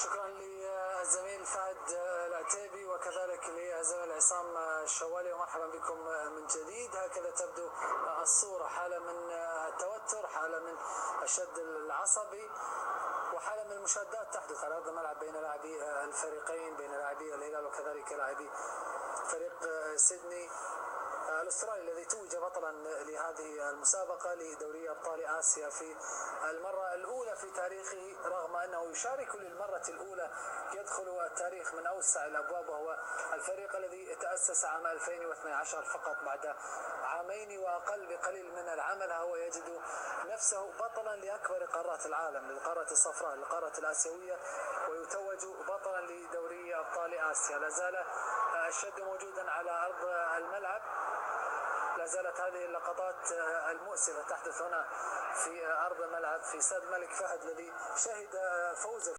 شكرا للزميل فهد العتيبي وكذلك للزميل عصام الشوالي، ومرحبا بكم من جديد. هكذا تبدو الصورة، حالة من التوتر، حالة من الشد العصبي، وحالة من المشادات تحدث على أرض الملعب بين لاعبي الفريقين، بين لاعبي الهلال وكذلك لاعبي فريق سيدني الأسترالي الذي توج بطلا لهذه المسابقة لدوري أبطال آسيا في المرة الأولى في تاريخه، رغم أنه يشارك للمرة الأولى. يدخل التاريخ من أوسع الأبواب، وهو الفريق الذي تأسس عام 2012 فقط، بعد عامين وأقل بقليل من العمل. هو يجد نفسه بطلا لأكبر قارات العالم، للقارة الصفراء، للقارة الآسيوية، ويتوج بطلا لدوري أبطال آسيا. لا زال الشد موجودا على أرض الملعب، لا زالت هذه اللقطات المؤسفة تحدث هنا في أرض الملعب في استاد الملك فهد الذي شهد فوز